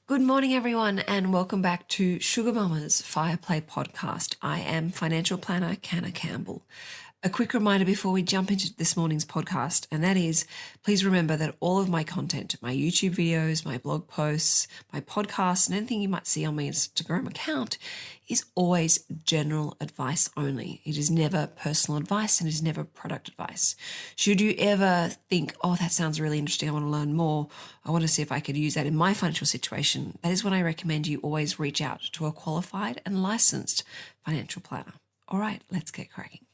Good morning, everyone, and welcome back to Sugar Mama's Fireplay podcast. I am financial planner Canna Campbell. A quick reminder before we jump into this morning's podcast, and that is, please remember that all of my content, my YouTube videos, my blog posts, my podcasts, and anything you might see on my Instagram account is always general advice only. It is never personal advice and it is never product advice. Should you ever think, oh, that sounds really interesting, I want to learn more, I want to see if I could use that in my financial situation, that is when I recommend you always reach out to a qualified and licensed financial planner. All right, let's get cracking.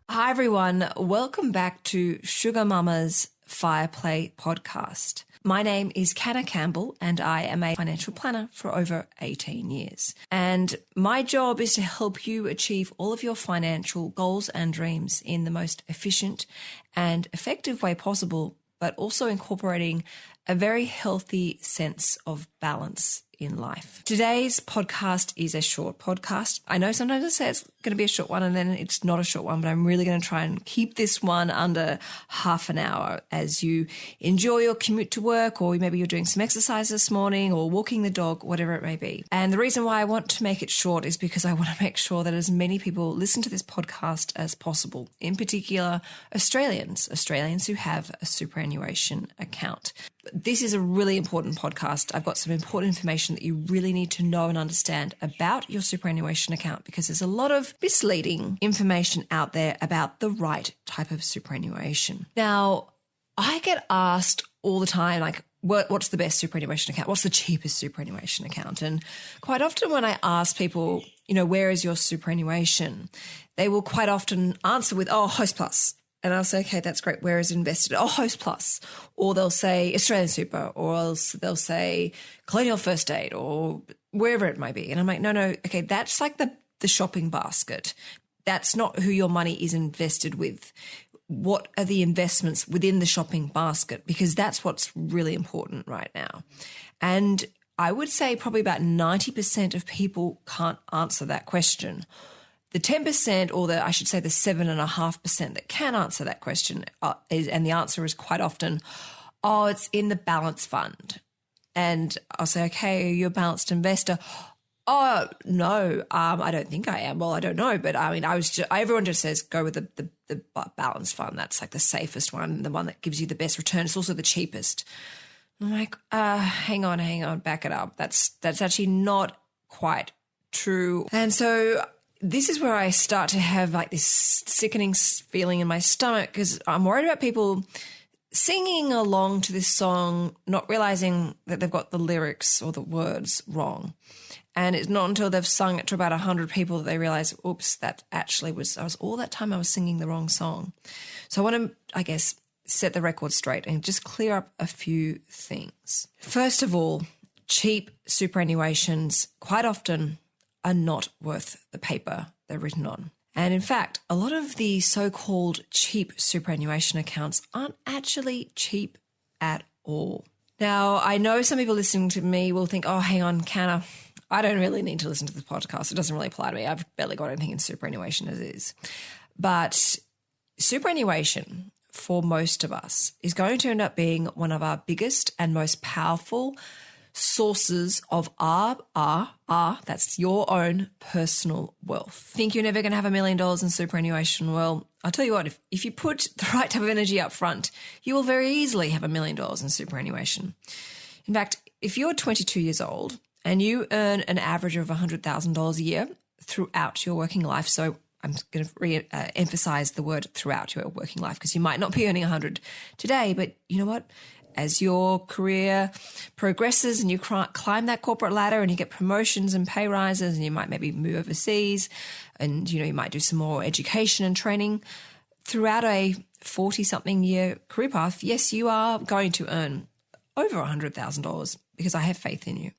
Hi everyone, welcome back to Sugar Mama's Fireplay podcast. My name is Canna Campbell and I am a financial planner for over 18 years. And my job is to help you achieve all of your financial goals and dreams in the most efficient and effective way possible, but also incorporating a very healthy sense of balance in life. Today's podcast is a short podcast. I know sometimes I say it's going to be a short one and then it's not a short one, but I'm really going to try and keep this one under half an hour as you enjoy your commute to work, or maybe you're doing some exercise this morning or walking the dog, whatever it may be. And the reason why I want to make it short is because I want to make sure that as many people listen to this podcast as possible, in particular Australians who have a superannuation account. This is a really important podcast. I've got some important information that you really need to know and understand about your superannuation account, because there's a lot of misleading information out there about the right type of superannuation. Now, I get asked all the time, like, what's the best superannuation account? What's the cheapest superannuation account? And quite often when I ask people, where is your superannuation? They will quite often answer with, Host Plus. And I'll say, okay, that's great. Where is it invested? Oh, Host Plus. Or they'll say Australian Super, or else they'll say Colonial First Aid, or wherever it might be. And I'm like, no, okay, that's like the shopping basket. That's not who your money is invested with. What are the investments within the shopping basket? Because that's what's really important right now. And I would say probably about 90% of people can't answer that question. The 10%, or I should say the 7.5% that can answer that question and the answer is quite often, it's in the balance fund. And I'll say, okay, are you a balanced investor? Oh, no, I don't think I am. Well, I don't know. But I mean, everyone just says go with the balance fund. That's like the safest one, the one that gives you the best return. It's also the cheapest. I'm like, hang on, back it up. That's actually not quite true. And so this is where I start to have like this sickening feeling in my stomach, because I'm worried about people singing along to this song, not realizing that they've got the lyrics or the words wrong. And it's not until they've sung it to about 100 people that they realize, oops, that actually was all that time I was singing the wrong song. So I want to, I guess, set the record straight and just clear up a few things. First of all, cheap superannuations quite often are not worth the paper they're written on. And in fact, a lot of the so-called cheap superannuation accounts aren't actually cheap at all. Now, I know some people listening to me will think, oh, hang on, Canna, I don't really need to listen to this podcast. It doesn't really apply to me. I've barely got anything in superannuation as is. But superannuation, for most of us, is going to end up being one of our biggest and most powerful sources of that's your own personal wealth. Think you're never going to have $1 million in superannuation? Well, I'll tell you what, if you put the right type of energy up front, you will very easily have $1 million in superannuation. In fact, if you're 22 years old and you earn an average of $100,000 a year throughout your working life, so I'm going to emphasize the word throughout your working life, because you might not be earning 100 today, but you know what? As your career progresses and you climb that corporate ladder and you get promotions and pay rises, and you might maybe move overseas, and you might do some more education and training throughout a 40-something year career path, yes, you are going to earn over $100,000, because I have faith in you.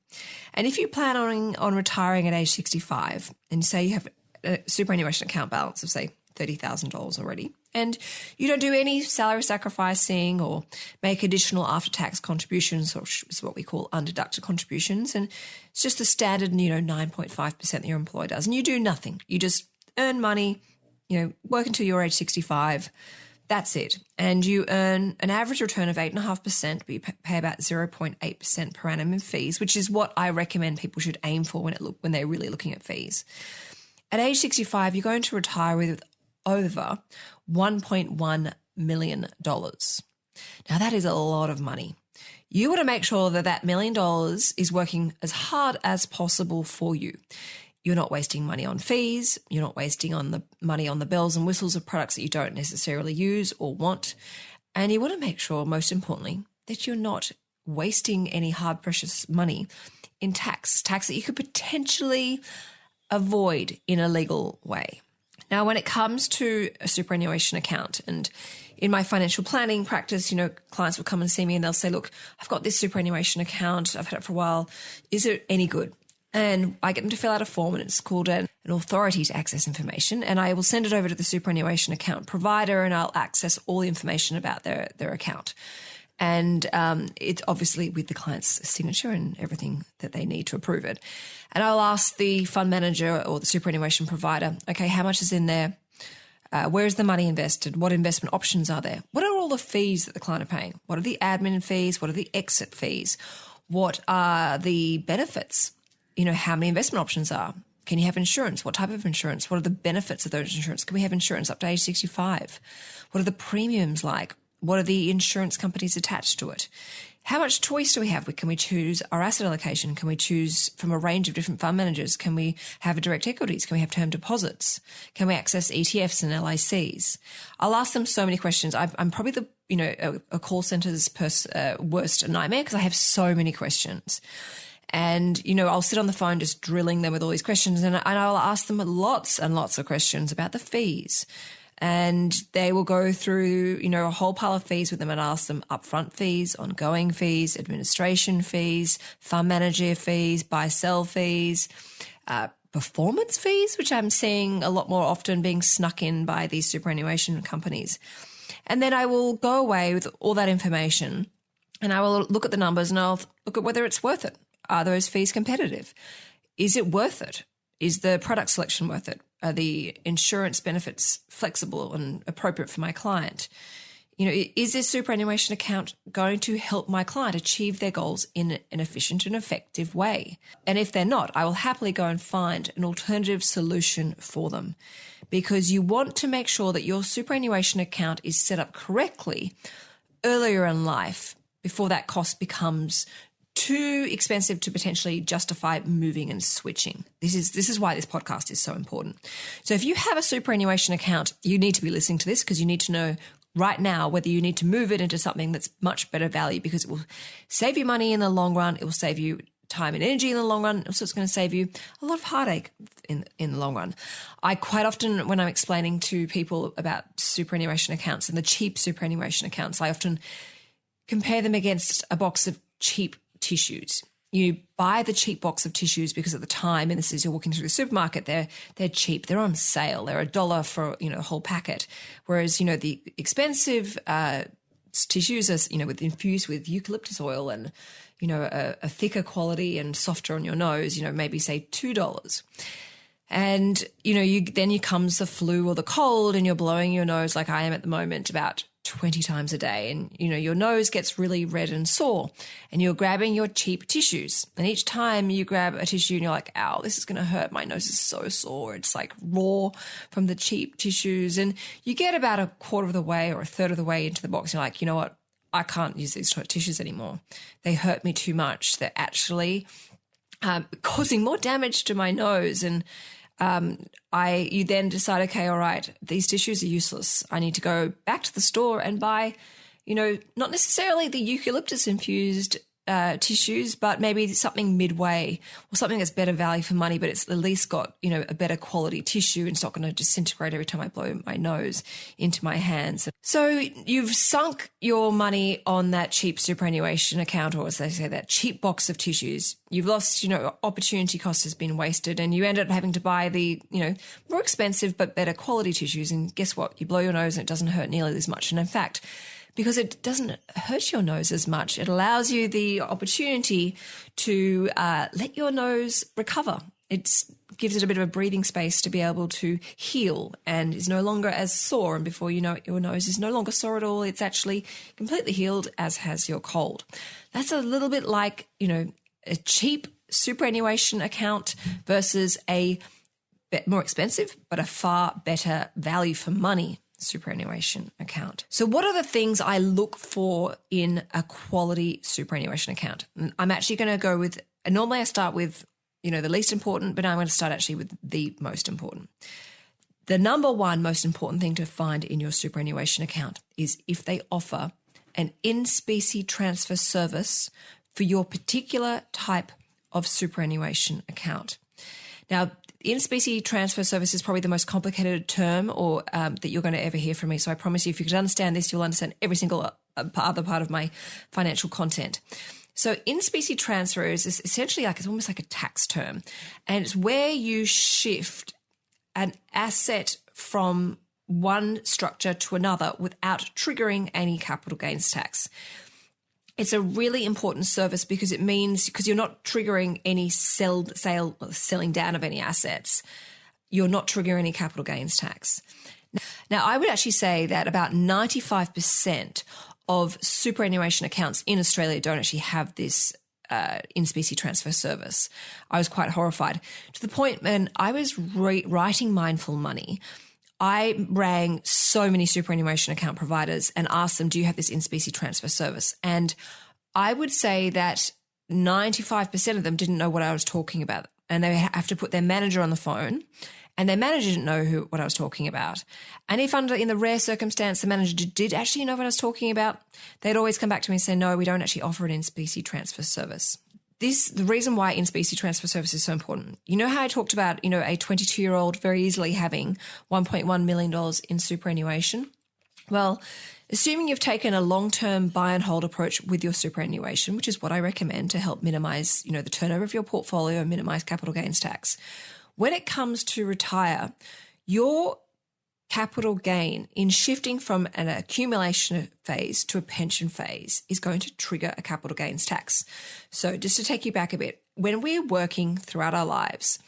And if you plan on retiring at age 65 and say you have a superannuation account balance of, say, $30,000 already, and you don't do any salary sacrificing or make additional after-tax contributions, which is what we call undeducted contributions, and it's just the standard, 9.5% that your employer does, and you do nothing. You just earn money, work until you're age 65, That's it. And you earn an average return of 8.5%, but you pay about 0.8% per annum in fees, which is what I recommend people should aim for when they're really looking at fees. At age 65, you're going to retire with over $1.1 million. Now, that is a lot of money. You want to make sure that $1 million is working as hard as possible for you. You're not wasting money on fees. You're not wasting on the money on the bells and whistles of products that you don't necessarily use or want. And you want to make sure, most importantly, that you're not wasting any hard, precious money in tax that you could potentially avoid in a legal way. Now, when it comes to a superannuation account, and in my financial planning practice, clients will come and see me and they'll say, look, I've got this superannuation account. I've had it for a while. Is it any good? And I get them to fill out a form, and it's called an authority to access information. And I will send it over to the superannuation account provider, and I'll access all the information about their account. And it's obviously with the client's signature and everything that they need to approve it. And I'll ask the fund manager or the superannuation provider, okay, how much is in there? Where is the money invested? What investment options are there? What are all the fees that the client are paying? What are the admin fees? What are the exit fees? What are the benefits? How many investment options are? Can you have insurance? What type of insurance? What are the benefits of those insurance? Can we have insurance up to age 65? What are the premiums like? What are the insurance companies attached to it? How much choice do we have? Can we choose our asset allocation? Can we choose from a range of different fund managers? Can we have direct equities? Can we have term deposits? Can we access ETFs and LICs? I'll ask them so many questions. I'm probably a call center's worst nightmare because I have so many questions. And, I'll sit on the phone just drilling them with all these questions, and I'll ask them lots and lots of questions about the fees. And they will go through, a whole pile of fees with them and ask them upfront fees, ongoing fees, administration fees, fund manager fees, buy-sell fees, performance fees, which I'm seeing a lot more often being snuck in by these superannuation companies. And then I will go away with all that information and I will look at the numbers and I'll look at whether it's worth it. Are those fees competitive? Is it worth it? Is the product selection worth it? Are the insurance benefits flexible and appropriate for my client? Is this superannuation account going to help my client achieve their goals in an efficient and effective way? And if they're not, I will happily go and find an alternative solution for them, because you want to make sure that your superannuation account is set up correctly earlier in life before that cost becomes too expensive to potentially justify moving and switching. This is why this podcast is so important. So if you have a superannuation account, you need to be listening to this because you need to know right now whether you need to move it into something that's much better value, because it will save you money in the long run. It will save you time and energy in the long run. Also, it's going to save you a lot of heartache in the long run. I quite often, when I'm explaining to people about superannuation accounts and the cheap superannuation accounts, I often compare them against a box of cheap tissues. You buy the cheap box of tissues because at the time, and this is you're walking through the supermarket, they're cheap, they're on sale, they're $1 for a whole packet. Whereas the expensive tissues are infused with eucalyptus oil and a thicker quality and softer on your nose. Maybe say $2. And then comes the flu or the cold, and you're blowing your nose like I am at the moment about 20 times a day, and your nose gets really red and sore, and you're grabbing your cheap tissues, and each time you grab a tissue and you're like, ow, this is going to hurt, my nose is so sore, it's like raw from the cheap tissues, and you get about a quarter of the way or a third of the way into the box, and you're like, you know what, I can't use these tissues anymore, they hurt me too much, they're actually causing more damage to my nose. And you then decide, okay, all right, these tissues are useless. I need to go back to the store and buy, not necessarily the eucalyptus infused tissues, but maybe something midway or something that's better value for money, but it's at least got, a better quality tissue and it's not going to disintegrate every time I blow my nose into my hands. So you've sunk your money on that cheap superannuation account, or as they say, that cheap box of tissues. You've lost, opportunity cost has been wasted, and you end up having to buy the, more expensive but better quality tissues. And guess what? You blow your nose and it doesn't hurt nearly as much. And in fact, because it doesn't hurt your nose as much, it allows you the opportunity to let your nose recover. It's gives it a bit of a breathing space to be able to heal and is no longer as sore. And before you know it, your nose is no longer sore at all. It's actually completely healed, as has your cold. That's a little bit like, a cheap superannuation account versus a bit more expensive, but a far better value for money superannuation account. So what are the things I look for in a quality superannuation account? And I'm actually going to go with, normally I start with, the least important, but I'm going to start actually with the most important. The number one most important thing to find in your superannuation account is if they offer an in-specie transfer service for your particular type of superannuation account. Now, in-specie transfer service is probably the most complicated term or that you're going to ever hear from me. So I promise you, if you could understand this, you'll understand every single other part of my financial content. So in-specie transfer is essentially it's almost like a tax term, and it's where you shift an asset from one structure to another without triggering any capital gains tax. It's a really important service because it means, because you're not triggering any selling down of any assets, you're not triggering any capital gains tax. Now, I would actually say that about 95% of superannuation accounts in Australia don't actually have this in-specie transfer service. I was quite horrified to the point when I was writing Mindful Money. I rang so many superannuation account providers and asked them, do you have this in-specie transfer service? And I would say that 95% of them didn't know what I was talking about. And they have to put their manager on the phone, and their manager didn't know what I was talking about. And if in the rare circumstance the manager did actually know what I was talking about, they'd always come back to me and say, no, we don't actually offer an in-specie transfer service. The reason why in-specie transfer service is so important. You know how I talked about, a 22-year-old very easily having $1.1 million in superannuation? Well, assuming you've taken a long-term buy and hold approach with your superannuation, which is what I recommend to help minimize, the turnover of your portfolio and minimize capital gains tax. When it comes to retire, your capital gain in shifting from an accumulation phase to a pension phase is going to trigger a capital gains tax. So just to take you back a bit, when we're working throughout our lives,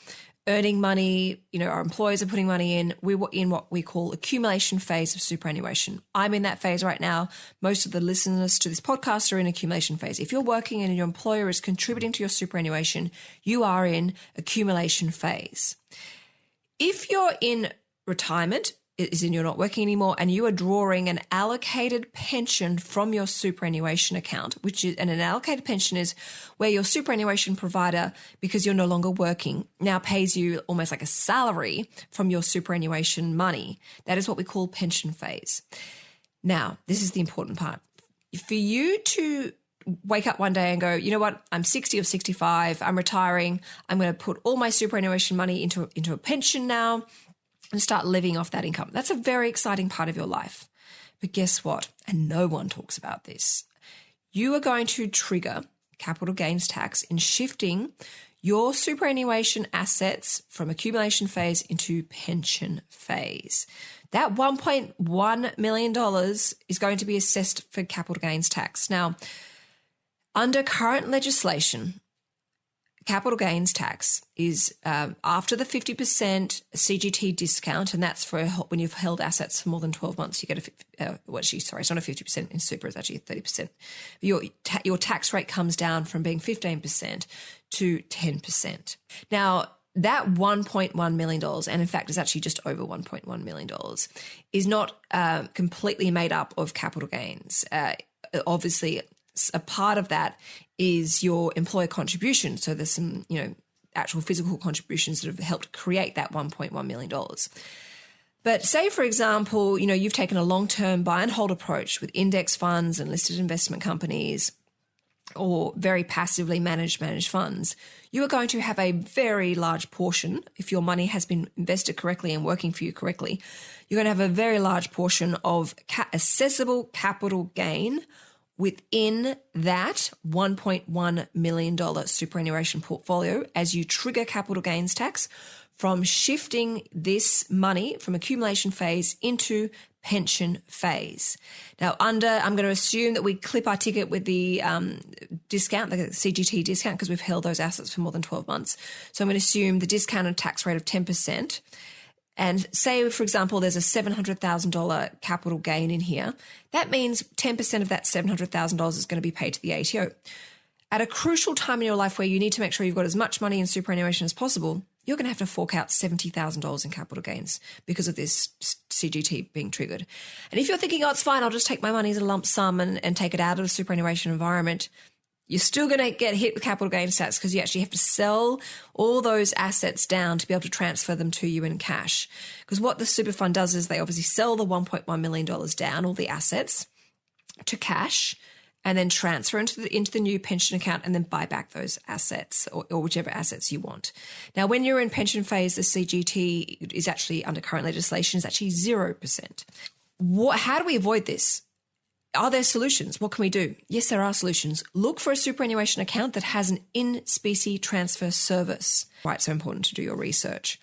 earning money, our employers are putting money in, we were in what we call accumulation phase of superannuation. I'm in that phase right now. Most of the listeners to this podcast are in accumulation phase. If you're working and your employer is contributing to your superannuation, you are in accumulation phase. If you're in retirement, is in you're not working anymore, and you are drawing an allocated pension from your superannuation account, and an allocated pension is where your superannuation provider, because you're no longer working, now pays you almost like a salary from your superannuation money. That is what we call pension phase. Now, this is the important part. For you to wake up one day and go, you know what, I'm 60 or 65, I'm retiring, I'm going to put all my superannuation money into a pension now, and start living off that income. That's a very exciting part of your life. But guess what? And no one talks about this. You are going to trigger capital gains tax in shifting your superannuation assets from accumulation phase into pension phase. That $1.1 million is going to be assessed for capital gains tax. Now, under current legislation, capital gains tax is after the 50% CGT discount, and that's for when you've held assets for more than 12 months. You get it's not a 50% in super, it's actually 30%. Your tax rate comes down from being 15% to 10%. Now, that $1.1 million, and in fact, it's actually just over $1.1 million, is not completely made up of capital gains. Obviously, a part of that is your employer contribution. So there's some, actual physical contributions that have helped create that $1.1 million. But say, for example, you've taken a long-term buy and hold approach with index funds and listed investment companies, or very passively managed funds. You are going to have a very large portion, if your money has been invested correctly and working for you correctly, you're going to have a very large portion of accessible capital gain within that $1.1 million superannuation portfolio as you trigger capital gains tax from shifting this money from accumulation phase into pension phase. Now, I'm going to assume that we clip our ticket with the discount, the CGT discount, because we've held those assets for more than 12 months. So I'm going to assume the discounted tax rate of 10%. And say, for example, there's a $700,000 capital gain in here. That means 10% of that $700,000 is going to be paid to the ATO. At a crucial time in your life where you need to make sure you've got as much money in superannuation as possible, you're going to have to fork out $70,000 in capital gains because of this CGT being triggered. And if you're thinking, oh, it's fine, I'll just take my money as a lump sum and take it out of the superannuation environment, you're still going to get hit with capital gains tax because you actually have to sell all those assets down to be able to transfer them to you in cash. Because what the super fund does is they obviously sell the $1.1 million down, all the assets, to cash, and then transfer into the new pension account and then buy back those assets or whichever assets you want. Now, when you're in pension phase, the CGT is actually, under current legislation, is actually 0%. How do we avoid this? Are there solutions? What can we do? Yes, there are solutions. Look for a superannuation account that has an in-specie transfer service. Why it's so important to do your research.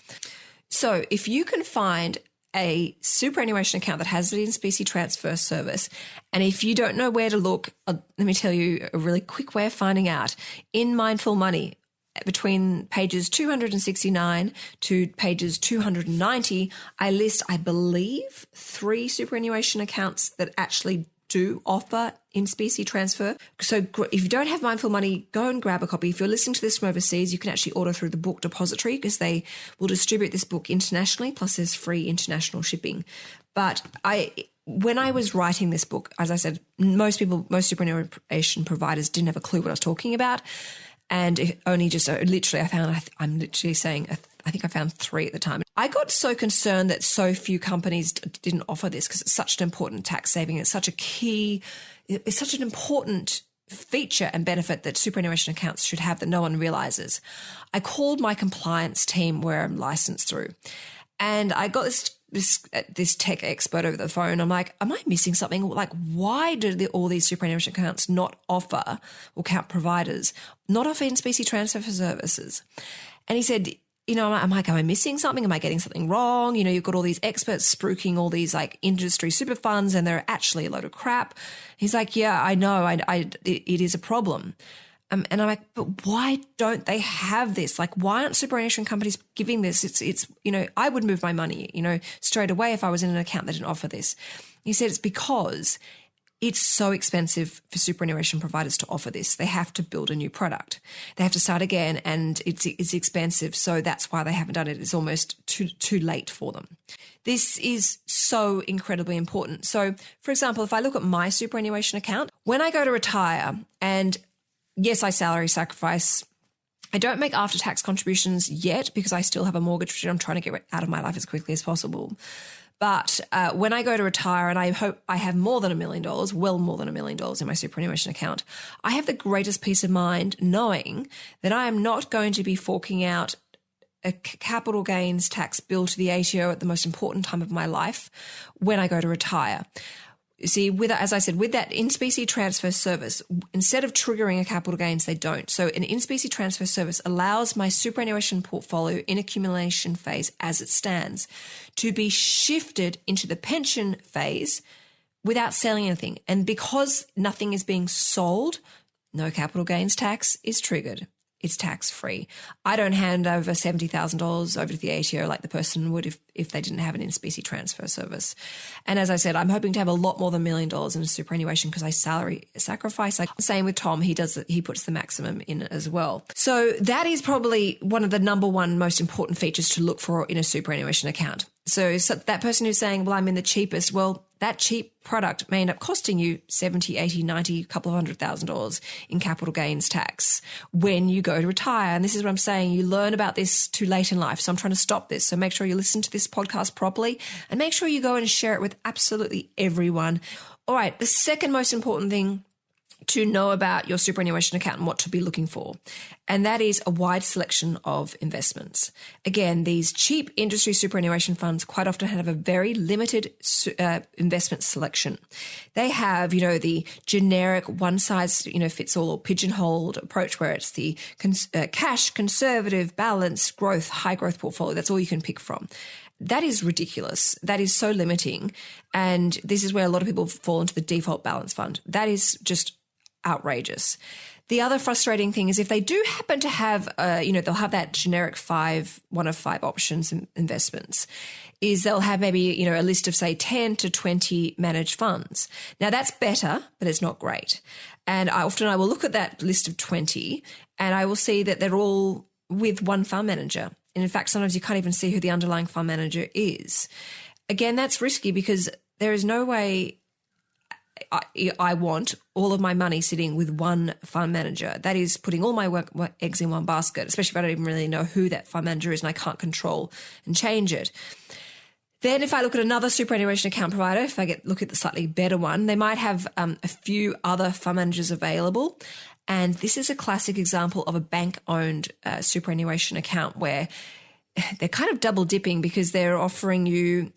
So if you can find a superannuation account that has an in-specie transfer service, and if you don't know where to look, let me tell you a really quick way of finding out. In Mindful Money, between pages 269 to pages 290, I list, I believe, 3 superannuation accounts that actually do offer in-specie transfer. So if you don't have Mindful Money, go and grab a copy. If you're listening to this from overseas, you can actually order through the Book Depository because they will distribute this book internationally, plus there's free international shipping. But when I was writing this book, as I said, most superannuation providers didn't have a clue what I was talking about. And it only just literally I think I found 3 at the time. I got so concerned that so few companies didn't offer this because it's such an important tax saving. It's such an important feature and benefit that superannuation accounts should have that no one realizes. I called my compliance team where I'm licensed through, and I got this tech expert over the phone. I'm like, am I missing something? Like, why do all these superannuation accounts not offer, or account providers not offer in-specie transfer services? And he said, I'm like, am I missing something? Am I getting something wrong? You've got all these experts spruiking all these like industry super funds and they're actually a load of crap. He's like, yeah, I know. It is a problem. And I'm like, but why don't they have this? Like, why aren't superannuation companies giving this? It's I would move my money, straight away if I was in an account that didn't offer this. He said it's because it's so expensive for superannuation providers to offer this. They have to build a new product. They have to start again, and it's expensive. So that's why they haven't done it. It's almost too late for them. This is so incredibly important. So, for example, if I look at my superannuation account, when I go to retire, and yes, I salary sacrifice, I don't make after-tax contributions yet because I still have a mortgage which I'm trying to get out of my life as quickly as possible. But when I go to retire, and I hope I have more than $1 million, well more than $1 million in my superannuation account, I have the greatest peace of mind knowing that I am not going to be forking out a capital gains tax bill to the ATO at the most important time of my life when I go to retire. You see, as I said, with that in-specie transfer service, instead of triggering a capital gains, they don't. So an in-specie transfer service allows my superannuation portfolio in accumulation phase as it stands to be shifted into the pension phase without selling anything. And because nothing is being sold, no capital gains tax is triggered. It's tax-free. I don't hand over $70,000 over to the ATO like the person would if they didn't have an in-specie transfer service. And as I said, I'm hoping to have a lot more than $1 million in superannuation because I salary sacrifice. Same with Tom. He puts the maximum in as well. So that is probably one of the number one most important features to look for in a superannuation account. So that person who's saying, well, I'm in the cheapest, well, that cheap product may end up costing you $70, $80, $90, a couple of $100,000 in capital gains tax when you go to retire. And this is what I'm saying. You learn about this too late in life. So I'm trying to stop this. So make sure you listen to this podcast properly and make sure you go and share it with absolutely everyone. All right. The second most important thing to know about your superannuation account and what to be looking for. And that is a wide selection of investments. Again, these cheap industry superannuation funds quite often have a very limited investment selection. They have, the generic one-size-fits-all or pigeonholed approach where it's the cash, conservative, balanced, growth, high-growth portfolio. That's all you can pick from. that is ridiculous. That is so limiting. And this is where a lot of people fall into the default balance fund. That is just outrageous. The other frustrating thing is if they do happen to have, they'll have that generic one of five options and investments, is they'll have maybe, a list of say 10 to 20 managed funds. Now that's better, but it's not great. And I will look at that list of 20 and I will see that they're all with one fund manager. And in fact, sometimes you can't even see who the underlying fund manager is. Again, that's risky because there is no way I want all of my money sitting with one fund manager. That is putting all my eggs in one basket, especially if I don't even really know who that fund manager is and I can't control and change it. Then if I look at another superannuation account provider, if I look at the slightly better one, they might have a few other fund managers available. And this is a classic example of a bank-owned superannuation account where they're kind of double dipping because they're offering you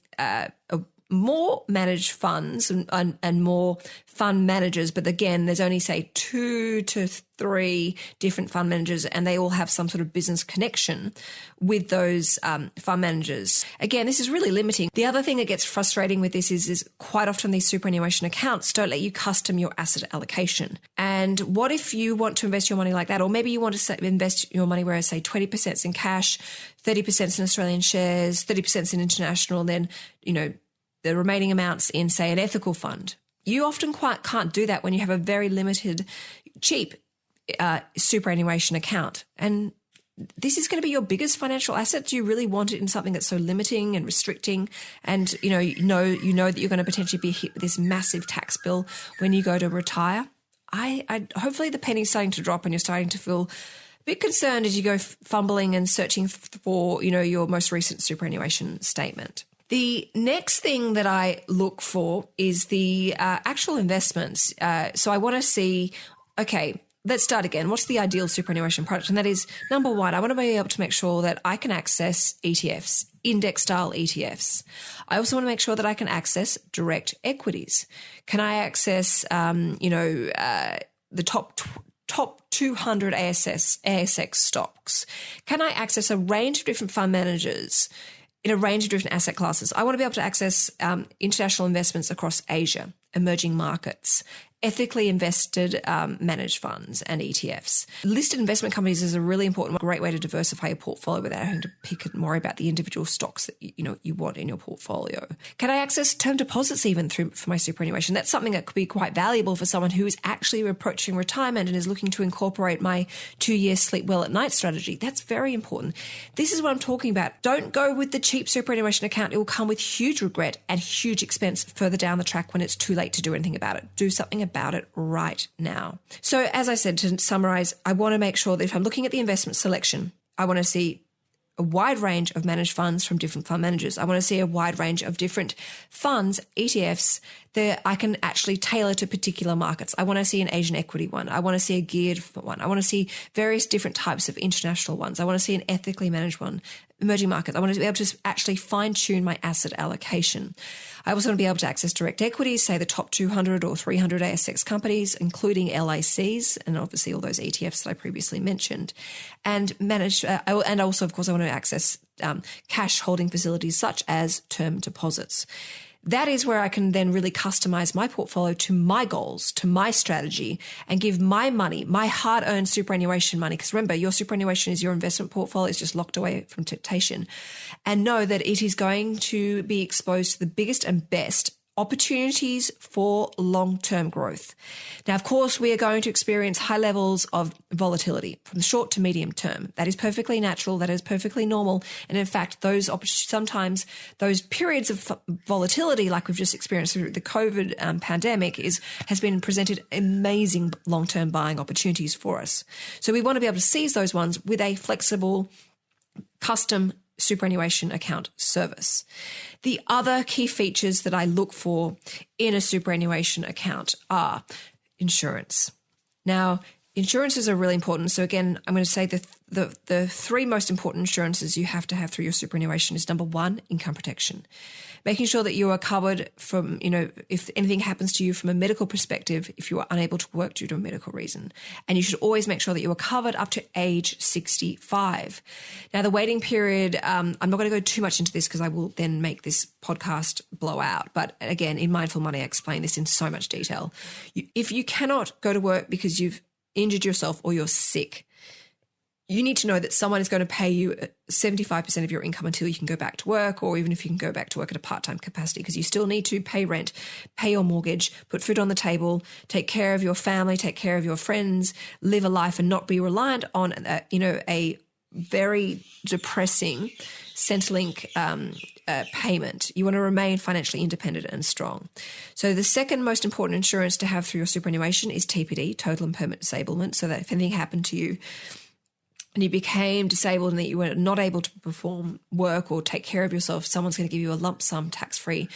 more managed funds and more fund managers. But again, there's only say 2 to 3 different fund managers and they all have some sort of business connection with those fund managers. Again, this is really limiting. The other thing that gets frustrating with this is quite often these superannuation accounts don't let you custom your asset allocation. And what if you want to invest your money like that? Or maybe you want to invest your money where I say 20% is in cash, 30% is in Australian shares, 30% is in international, and then, the remaining amounts in, say, an ethical fund. You often can't do that when you have a very limited, cheap superannuation account. And this is going to be your biggest financial asset. Do you really want it in something that's so limiting and restricting? And, you know that you're going to potentially be hit with this massive tax bill when you go to retire. Hopefully the penny's starting to drop and you're starting to feel a bit concerned as you go fumbling and searching for, your most recent superannuation statement. The next thing that I look for is the actual investments. So I want to see, okay, let's start again. What's the ideal superannuation product? And that is, number one, I want to be able to make sure that I can access ETFs, index-style ETFs. I also want to make sure that I can access direct equities. Can I access, the top 200 ASX stocks? Can I access a range of different fund managers in a range of different asset classes? I want to be able to access international investments across Asia, emerging markets, ethically invested managed funds and ETFs. Listed investment companies is a really important, great way to diversify your portfolio without having to pick and worry about the individual stocks that you want in your portfolio. Can I access term deposits even for my superannuation? That's something that could be quite valuable for someone who is actually approaching retirement and is looking to incorporate my 2-year sleep well at night strategy. That's very important. This is what I'm talking about. Don't go with the cheap superannuation account. It will come with huge regret and huge expense further down the track when it's too late to do anything about it. Do something about it right now. So as I said, to summarize, I want to make sure that if I'm looking at the investment selection, I want to see a wide range of managed funds from different fund managers. I want to see a wide range of different funds, ETFs, that I can actually tailor to particular markets. I want to see an Asian equity one. I want to see a geared one. I want to see various different types of international ones. I want to see an ethically managed one, emerging markets. I want to be able to actually fine-tune my asset allocation. I also want to be able to access direct equities, say the top 200 or 300 ASX companies, including LICs, and obviously all those ETFs that I previously mentioned, and manage. And also, of course, I want to access cash holding facilities such as term deposits. That is where I can then really customize my portfolio to my goals, to my strategy, and give my money, my hard-earned superannuation money. Because remember, your superannuation is your investment portfolio. It's just locked away from temptation. And know that it is going to be exposed to the biggest and best opportunities for long-term growth. Now, of course, we are going to experience high levels of volatility from the short to medium term. That is perfectly natural. That is perfectly normal. And in fact, sometimes those periods of volatility, like we've just experienced through the COVID pandemic, has been presented amazing long-term buying opportunities for us. So we want to be able to seize those ones with a flexible, custom superannuation account service. The other key features that I look for in a superannuation account are insurance. Now, Insurances are really important. So again, I'm going to say the three most important insurances you have to have through your superannuation is number one, income protection. Making sure that you are covered from, if anything happens to you from a medical perspective, if you are unable to work due to a medical reason. And you should always make sure that you are covered up to age 65. Now, the waiting period, I'm not going to go too much into this because I will then make this podcast blow out. But again, in Mindful Money, I explain this in so much detail. If you cannot go to work because you've injured yourself or you're sick, you need to know that someone is going to pay you 75% of your income until you can go back to work, or even if you can go back to work at a part-time capacity, because you still need to pay rent, pay your mortgage, put food on the table, take care of your family, take care of your friends, live a life and not be reliant on, a very depressing Centrelink payment. You want to remain financially independent and strong. So the second most important insurance to have through your superannuation is TPD, total and permanent disablement, so that if anything happened to you and you became disabled and that you were not able to perform work or take care of yourself, someone's going to give you a lump sum tax-free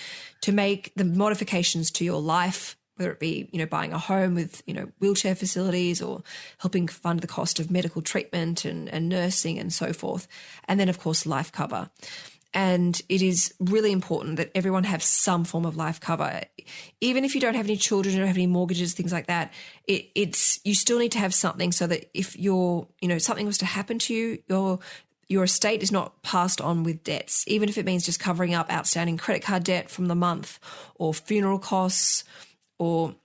to make the modifications to your life, whether it be, buying a home with, wheelchair facilities or helping fund the cost of medical treatment and nursing and so forth. And then, of course, life cover. And it is really important that everyone have some form of life cover. Even if you don't have any children, you don't have any mortgages, things like that, you still need to have something so that if something was to happen to you, your estate is not passed on with debts, even if it means just covering up outstanding credit card debt from the month or funeral costs or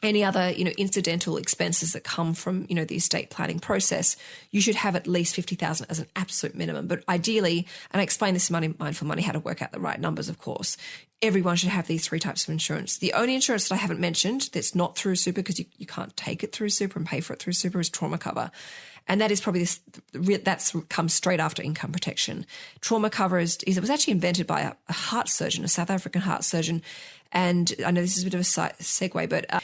any other, incidental expenses that come from, the estate planning process. You should have at least 50,000 as an absolute minimum. But ideally, and I explain this in Mindful Money, how to work out the right numbers, of course, everyone should have these three types of insurance. The only insurance that I haven't mentioned that's not through super, because you can't take it through super and pay for it through super, is trauma cover. And that is probably that's comes straight after income protection. Trauma cover it was actually invented by a heart surgeon, a South African heart surgeon. And I know this is a bit of a segue, but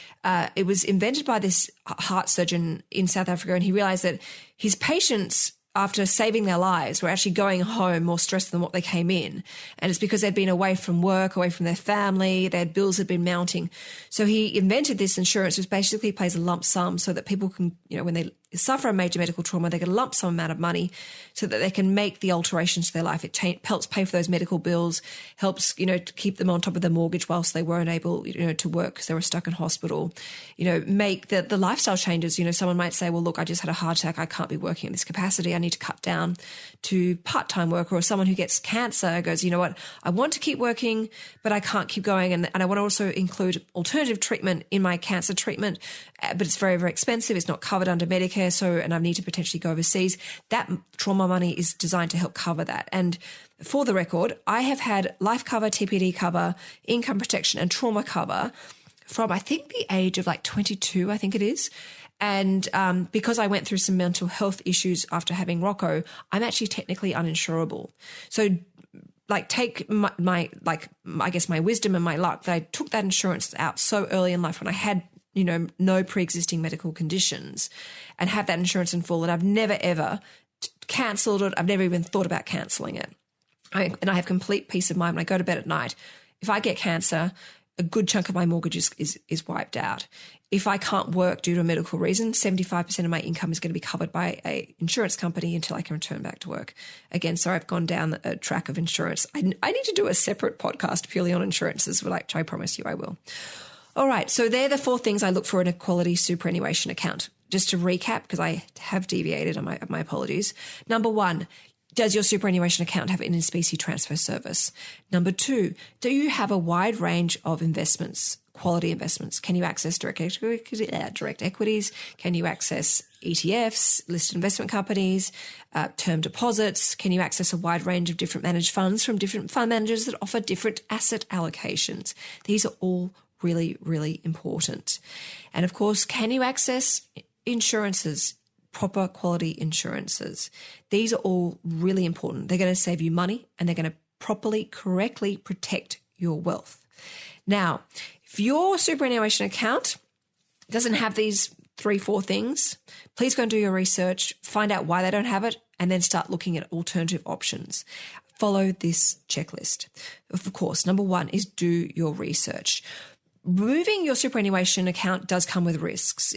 it was invented by this heart surgeon in South Africa, and he realized that his patients, after saving their lives, were actually going home more stressed than what they came in. And it's because they'd been away from work, away from their family, their bills had been mounting. So he invented this insurance, which basically pays a lump sum so that people can, when they suffer a major medical trauma, they get a lump sum amount of money so that they can make the alterations to their life. It helps pay for those medical bills, helps, to keep them on top of their mortgage whilst they weren't able, to work because they were stuck in hospital, make the lifestyle changes. Someone might say, well, look, I just had a heart attack. I can't be working in this capacity. I need to cut down to part-time work. Or someone who gets cancer goes, you know what, I want to keep working, but I can't keep going. And I want to also include alternative treatment in my cancer treatment, but it's very, very expensive. It's not covered under Medicare. And I need to potentially go overseas. That trauma money is designed to help cover that. And for the record, I have had life cover, TPD cover, income protection, and trauma cover from, I think, the age of 22, I think it is. And because I went through some mental health issues after having Rocco, I'm actually technically uninsurable. So take my I guess my wisdom and my luck that I took that insurance out so early in life when I had no pre-existing medical conditions, and have that insurance in full. And I've never, ever cancelled it. I've never even thought about cancelling it. And I have complete peace of mind when I go to bed at night. If I get cancer, a good chunk of my mortgage is wiped out. If I can't work due to a medical reason, 75% of my income is going to be covered by an insurance company until I can return back to work. Again, sorry, I've gone down a track of insurance. I need to do a separate podcast purely on insurances, which I promise you I will. All right, so they're the four things I look for in a quality superannuation account. Just to recap, because I have deviated, on my apologies. Number one, does your superannuation account have an in-specie transfer service? Number two, do you have a wide range of investments, quality investments? Can you access direct equities? Can you access ETFs, listed investment companies, term deposits? Can you access a wide range of different managed funds from different fund managers that offer different asset allocations? These are all really, really important. And of course, can you access insurances, proper quality insurances? These are all really important. They're going to save you money and they're going to properly, correctly protect your wealth. Now, if your superannuation account doesn't have these 3-4 things, please go and do your research, find out why they don't have it, and then start looking at alternative options. Follow this checklist. Of course, number one is do your research. moving your superannuation account does come with risks.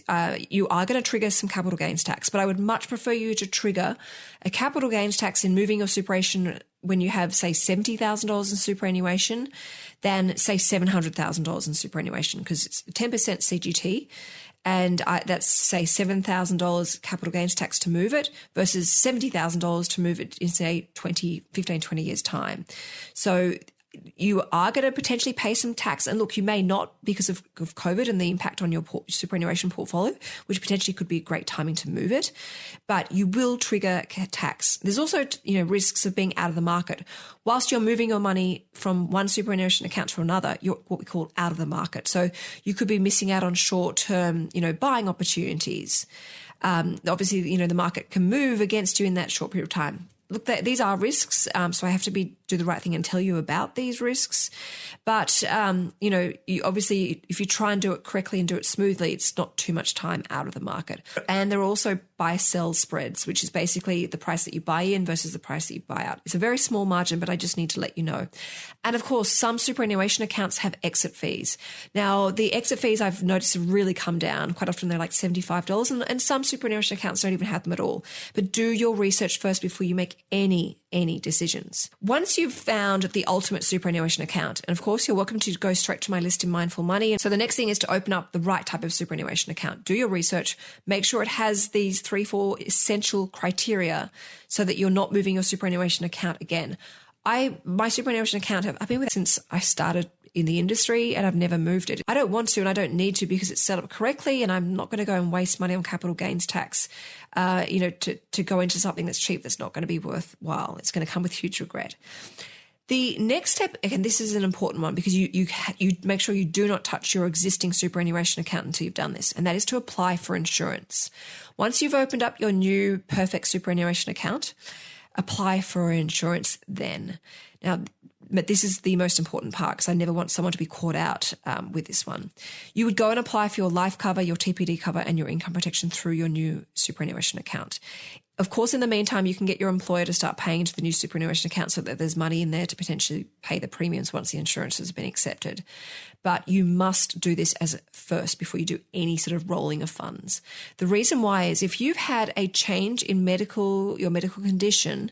You are going to trigger some capital gains tax, but I would much prefer you to trigger a capital gains tax in moving your superannuation when you have, say, $70,000 in superannuation than, say, $700,000 in superannuation, because it's 10% CGT. And that's, say, $7,000 capital gains tax to move it versus $70,000 to move it in, say, 15, 20 years' time. So you are going to potentially pay some tax. And look, you may not because of COVID and the impact on your superannuation portfolio, which potentially could be great timing to move it, but you will trigger tax. There's also, risks of being out of the market. Whilst you're moving your money from one superannuation account to another, you're what we call out of the market. So you could be missing out on short-term, buying opportunities. Obviously, the market can move against you in that short period of time. Look, these are risks, so I have to do the right thing and tell you about these risks. But, you obviously, if you try and do it correctly and do it smoothly, it's not too much time out of the market. And there are also buy-sell spreads, which is basically the price that you buy in versus the price that you buy out. It's a very small margin, but I just need to let you know. And, of course, some superannuation accounts have exit fees. Now, the exit fees I've noticed have really come down. Quite often they're like $75, and some superannuation accounts don't even have them at all. But do your research first before you make any decisions. Once you've found the ultimate superannuation account, and of course, you're welcome to go straight to my list in Mindful Money. And so the next thing is to open up the right type of superannuation account. Do your research, make sure it has these 3-4 essential criteria so that you're not moving your superannuation account again. My superannuation account, I've been with it since I started in the industry and I've never moved it. I don't want to and I don't need to because it's set up correctly, and I'm not going to go and waste money on capital gains tax, to go into something that's cheap that's not going to be worthwhile. It's going to come with huge regret. The next step, and this is an important one because you make sure you do not touch your existing superannuation account until you've done this, and that is to apply for insurance. Once you've opened up your new perfect superannuation account, apply for insurance then. Now, but this is the most important part because I never want someone to be caught out with this one. You would go and apply for your life cover, your TPD cover, and your income protection through your new superannuation account. Of course, in the meantime, you can get your employer to start paying into the new superannuation account so that there's money in there to potentially pay the premiums once the insurance has been accepted. But you must do this as first before you do any sort of rolling of funds. The reason why is if you've had a change in your medical condition,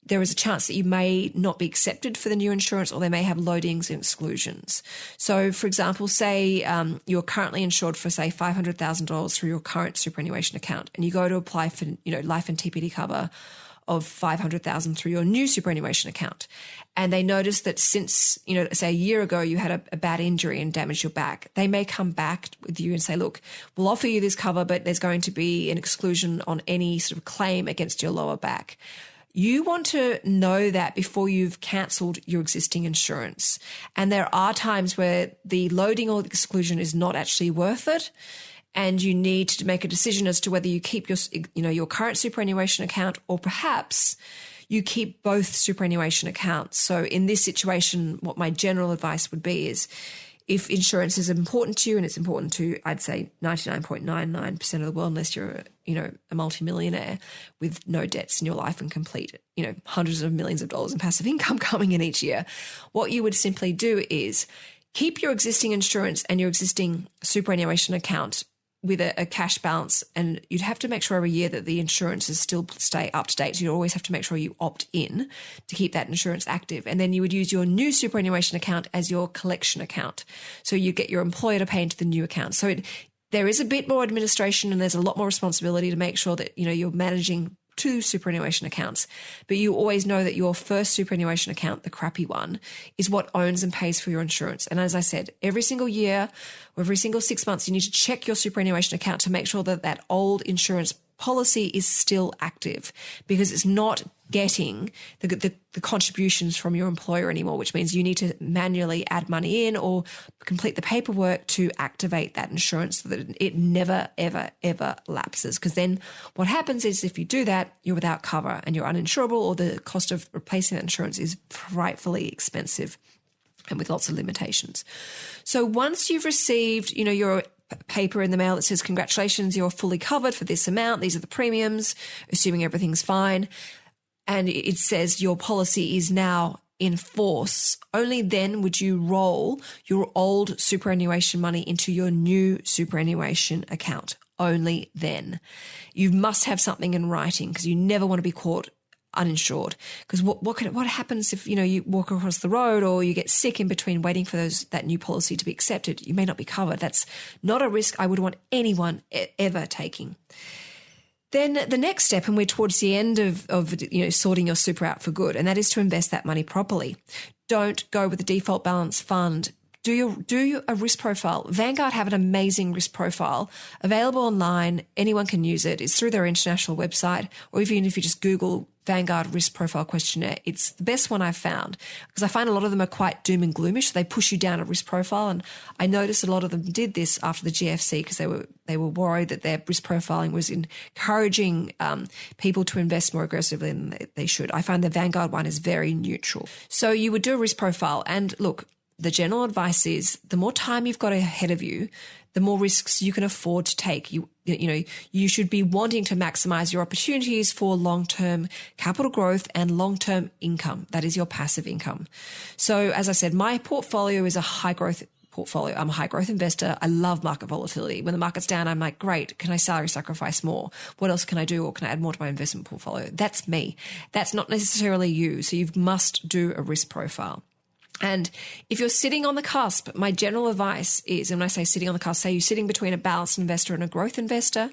there is a chance that you may not be accepted for the new insurance, or they may have loadings and exclusions. So, for example, say you're currently insured for, say, $500,000 through your current superannuation account, and you go to apply for, life and TPD cover of $500,000 through your new superannuation account. And they notice that since, say a year ago, you had a bad injury and damaged your back, they may come back with you and say, look, we'll offer you this cover, but there's going to be an exclusion on any sort of claim against your lower back. You want to know that before you've cancelled your existing insurance. And there are times where the loading or the exclusion is not actually worth it. And you need to make a decision as to whether you keep your current superannuation account, or perhaps you keep both superannuation accounts. So in this situation, what my general advice would be is, if insurance is important to you, and it's important to, I'd say, 99.99% of the world, unless you're, a multimillionaire with no debts in your life and complete, hundreds of millions of dollars in passive income coming in each year, what you would simply do is keep your existing insurance and your existing superannuation account with a cash balance, and you'd have to make sure every year that the insurances still stay up to date. So you always have to make sure you opt in to keep that insurance active. And then you would use your new superannuation account as your collection account. So you get your employer to pay into the new account. So there is a bit more administration and there's a lot more responsibility to make sure that, you're managing 2 superannuation accounts, but you always know that your first superannuation account, the crappy one, is what owns and pays for your insurance. And as I said, every single year or every single 6 months, you need to check your superannuation account to make sure that that old insurance policy is still active, because it's not getting the contributions from your employer anymore, which means you need to manually add money in or complete the paperwork to activate that insurance so that it never, ever, ever lapses. Because then what happens is if you do that, you're without cover and you're uninsurable, or the cost of replacing that insurance is frightfully expensive and with lots of limitations. So once you've received, your paper in the mail that says, congratulations, you're fully covered for this amount, these are the premiums, assuming everything's fine, and it says your policy is now in force, only then would you roll your old superannuation money into your new superannuation account. Only then. You must have something in writing because you never want to be caught uninsured. Because what happens if you walk across the road or you get sick in between waiting for that new policy to be accepted? You may not be covered. That's not a risk I would want anyone ever taking. Then the next step, and we're towards the end of sorting your super out for good, and that is to invest that money properly. Don't go with the default balance fund. Do a risk profile. Vanguard have an amazing risk profile available online. Anyone can use it. It's through their international website, or even if you just Google Vanguard risk profile questionnaire, it's the best one I've found because I find a lot of them are quite doom and gloomish. So they push you down a risk profile, and I noticed a lot of them did this after the GFC because they were worried that their risk profiling was encouraging people to invest more aggressively than they should. I find the Vanguard one is very neutral. So you would do a risk profile, and look, the general advice is the more time you've got ahead of you, the more risks you can afford to take. You should be wanting to maximize your opportunities for long-term capital growth and long-term income. That is your passive income. So as I said, my portfolio is a high-growth portfolio. I'm a high-growth investor. I love market volatility. When the market's down, I'm like, great, can I salary sacrifice more? What else can I do, or can I add more to my investment portfolio? That's me. That's not necessarily you. So you must do a risk profile. And if you're sitting on the cusp, my general advice is, and when I say sitting on the cusp, say you're sitting between a balanced investor and a growth investor,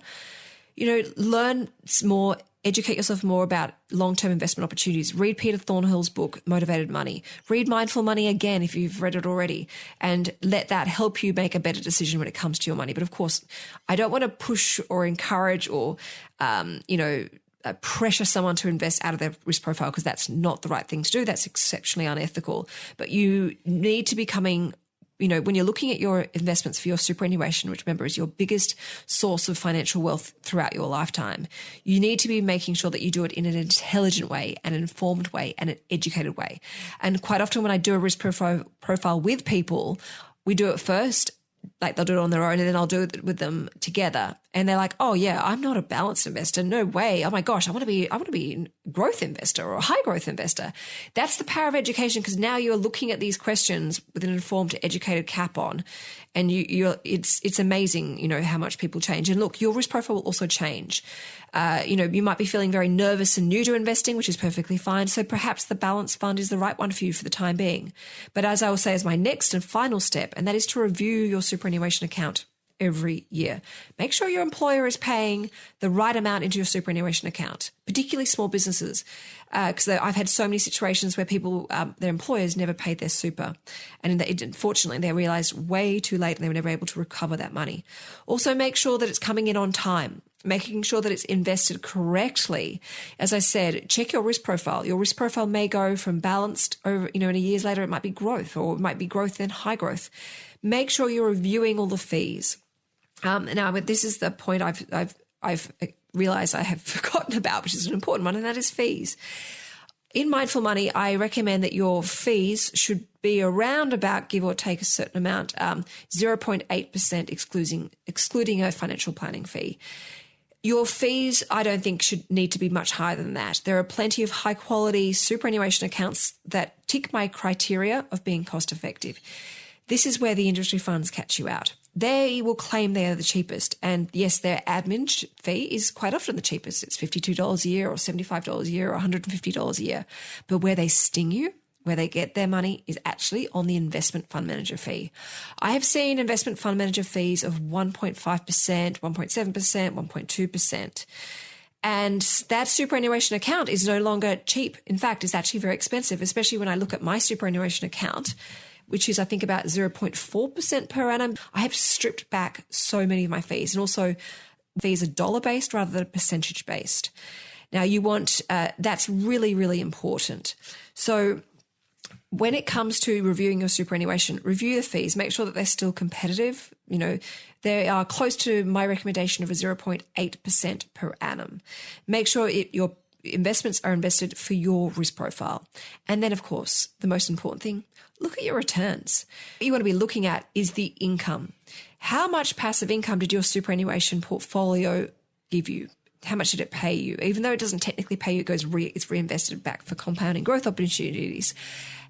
learn more, educate yourself more about long-term investment opportunities. Read Peter Thornhill's book, Motivated Money. Read Mindful Money again if you've read it already, and let that help you make a better decision when it comes to your money. But of course, I don't want to push or encourage or, pressure someone to invest out of their risk profile because that's not the right thing to do. That's exceptionally unethical. But you need to be coming, when you're looking at your investments for your superannuation, which remember is your biggest source of financial wealth throughout your lifetime, you need to be making sure that you do it in an intelligent way, an informed way, and an educated way. And quite often when I do a risk profile with people, we do it first, like they'll do it on their own, and then I'll do it with them together. And they're like, oh yeah, I'm not a balanced investor. No way. Oh my gosh, I want to be a growth investor or a high growth investor. That's the power of education, because now you're looking at these questions with an informed, educated cap on, and it's amazing, how much people change. And look, your risk profile will also change. You might be feeling very nervous and new to investing, which is perfectly fine. So perhaps the balanced fund is the right one for you for the time being. But as I will say as my next and final step, and that is to review your superannuation account every year. Make sure your employer is paying the right amount into your superannuation account, particularly small businesses, because I've had so many situations where people, their employers never paid their super, and unfortunately they realized way too late and they were never able to recover that money. Also, make sure that it's coming in on time, making sure that it's invested correctly. As I said, check your risk profile. Your risk profile may go from balanced over, in a years later, it might be growth, or it might be growth then high growth. Make sure you're reviewing all the fees. Now, this is the point I've realized I have forgotten about, which is an important one, and that is fees. In Mindful Money, I recommend that your fees should be around about, give or take a certain amount, 0.8% excluding a financial planning fee. Your fees, I don't think, should need to be much higher than that. There are plenty of high-quality superannuation accounts that tick my criteria of being cost-effective. This is where the industry funds catch you out. They will claim they are the cheapest. And yes, their admin fee is quite often the cheapest. It's $52 a year or $75 a year or $150 a year. But where they sting you, where they get their money, is actually on the investment fund manager fee. I have seen investment fund manager fees of 1.5%, 1.7%, 1.2%. And that superannuation account is no longer cheap. In fact, it's actually very expensive, especially when I look at my superannuation account, which is, I think, about 0.4% per annum. I have stripped back so many of my fees, and also fees are dollar-based rather than percentage-based. Now, you want, that's really, really important. So when it comes to reviewing your superannuation, review the fees, make sure that they're still competitive. They are close to my recommendation of a 0.8% per annum. Make sure your investments are invested for your risk profile. And then, of course, the most important thing, look at your returns. What you want to be looking at is the income. How much passive income did your superannuation portfolio give you how much did it pay you? Even though it doesn't technically pay you, it's reinvested back for compounding growth opportunities.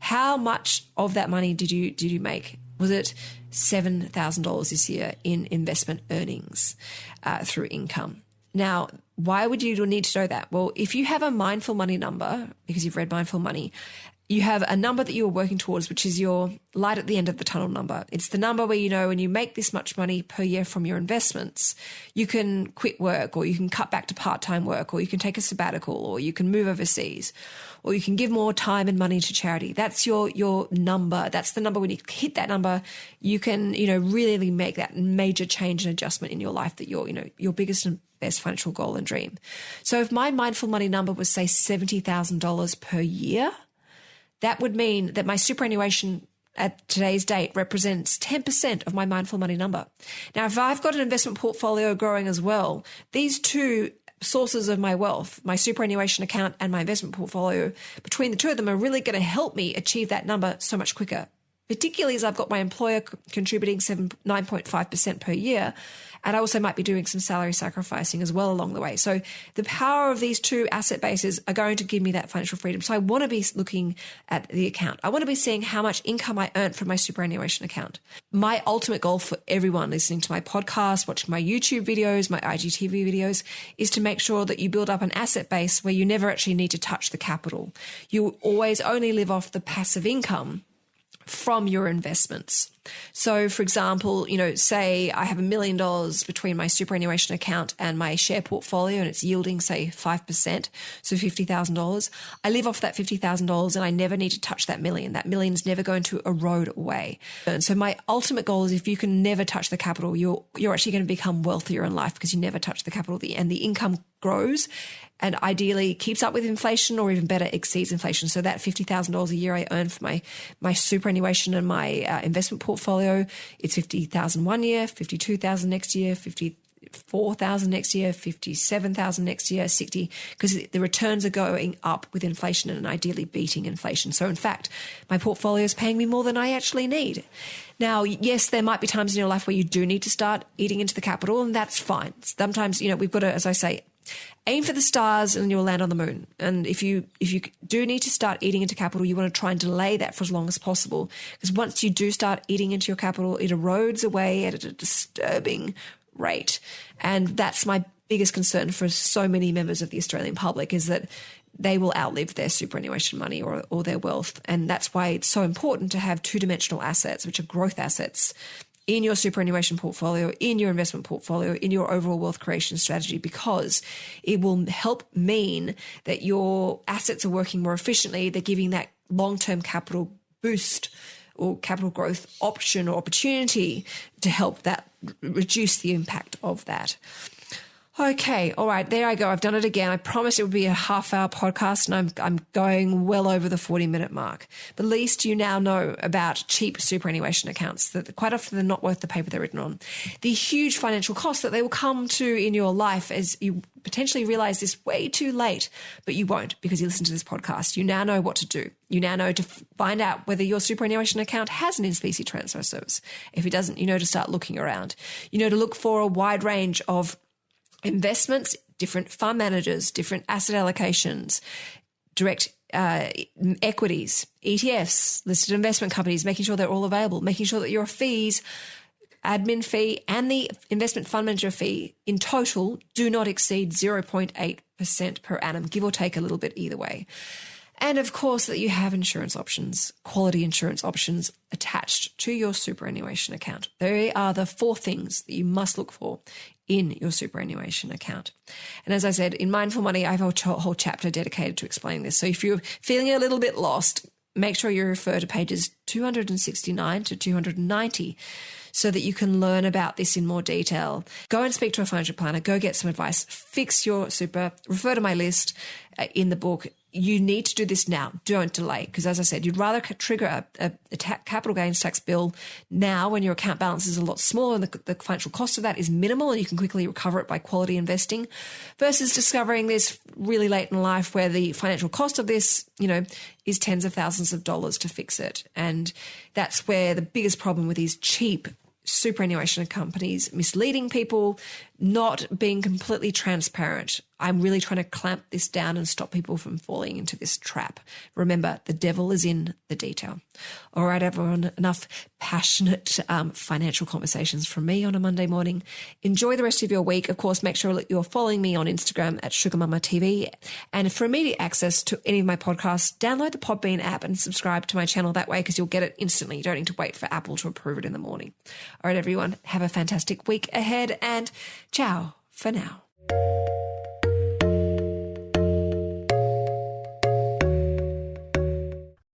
How much of that money did you make? Was it $7,000 this year in investment earnings through income? Now, why would you need to know that? Well, if you have a mindful money number, because you've read Mindful Money, you have a number that you are working towards, which is your light at the end of the tunnel number. It's the number where, when you make this much money per year from your investments, you can quit work, or you can cut back to part-time work, or you can take a sabbatical, or you can move overseas, or you can give more time and money to charity. That's your number. That's the number. When you hit that number, you can, really make that major change and adjustment in your life that your biggest and best financial goal and dream. So if my mindful money number was, say, $70,000 per year, that would mean that my superannuation at today's date represents 10% of my mindful money number. Now, if I've got an investment portfolio growing as well, these two sources of my wealth, my superannuation account and my investment portfolio, between the two of them are really going to help me achieve that number so much quicker, particularly as I've got my employer contributing 9.5% per year. And I also might be doing some salary sacrificing as well along the way. So the power of these two asset bases are going to give me that financial freedom. So I want to be looking at the account. I want to be seeing how much income I earned from my superannuation account. My ultimate goal for everyone listening to my podcast, watching my YouTube videos, my IGTV videos, is to make sure that you build up an asset base where you never actually need to touch the capital. You always only live off the passive income from your investments. So, for example, say I have $1 million between my superannuation account and my share portfolio, and it's yielding, say, 5%, so $50,000. I live off that $50,000 and I never need to touch that million. That million's never going to erode away. And so my ultimate goal is, if you can never touch the capital, you're actually going to become wealthier in life, because you never touch the capital, and the income grows and ideally keeps up with inflation, or even better, exceeds inflation. So that $50,000 a year I earn for my superannuation and my investment portfolio, it's $50,000 one year, $52,000 next year, $54,000 next year, $57,000 next year, $60,000, because the returns are going up with inflation and ideally beating inflation. So in fact, my portfolio is paying me more than I actually need. Now, yes, there might be times in your life where you do need to start eating into the capital, and that's fine. Sometimes, we've got to, as I say, aim for the stars and you'll land on the moon. And if you do need to start eating into capital, you want to try and delay that for as long as possible, because once you do start eating into your capital, it erodes away at a disturbing rate. And that's my biggest concern for so many members of the Australian public, is that they will outlive their superannuation money or their wealth. And that's why it's so important to have two-dimensional assets, which are growth assets, in your superannuation portfolio, in your investment portfolio, in your overall wealth creation strategy, because it will help mean that your assets are working more efficiently. They're giving that long-term capital boost or capital growth option or opportunity to help that reduce the impact of that. Okay, all right, there I go. I've done it again. I promised it would be a half-hour podcast, and I'm going well over the 40-minute mark. But at least you now know about cheap superannuation accounts, that quite often they're not worth the paper they're written on. The huge financial costs that they will come to in your life as you potentially realize this way too late, but you won't, because you listen to this podcast. You now know what to do. You now know to find out whether your superannuation account has an in-specie transfer service. If it doesn't, you know to start looking around. You know to look for a wide range of investments, different fund managers, different asset allocations, direct equities, ETFs, listed investment companies, making sure they're all available, making sure that your fees, admin fee and the investment fund manager fee in total do not exceed 0.8% per annum, give or take a little bit either way. And of course that you have insurance options, quality insurance options attached to your superannuation account. They are the 4 things that you must look for in your superannuation account. And as I said, in Mindful Money, I have a whole chapter dedicated to explaining this. So if you're feeling a little bit lost, make sure you refer to pages 269 to 290 so that you can learn about this in more detail. Go and speak to a financial planner, go get some advice, fix your super, refer to my list in the book. You need to do this now. Don't delay, because as I said, you'd rather trigger a capital gains tax bill now when your account balance is a lot smaller and the financial cost of that is minimal and you can quickly recover it by quality investing, versus discovering this really late in life where the financial cost of this, is tens of thousands of dollars to fix it. And that's where the biggest problem with these cheap superannuation companies misleading people, not being completely transparent. I'm really trying to clamp this down and stop people from falling into this trap. Remember, the devil is in the detail. All right, everyone, enough passionate financial conversations from me on a Monday morning. Enjoy the rest of your week. Of course, make sure that you're following me on Instagram at Sugar Mama TV. And for immediate access to any of my podcasts, download the Podbean app and subscribe to my channel that way, because you'll get it instantly. You don't need to wait for Apple to approve it in the morning. All right, everyone, have a fantastic week ahead, and ciao for now.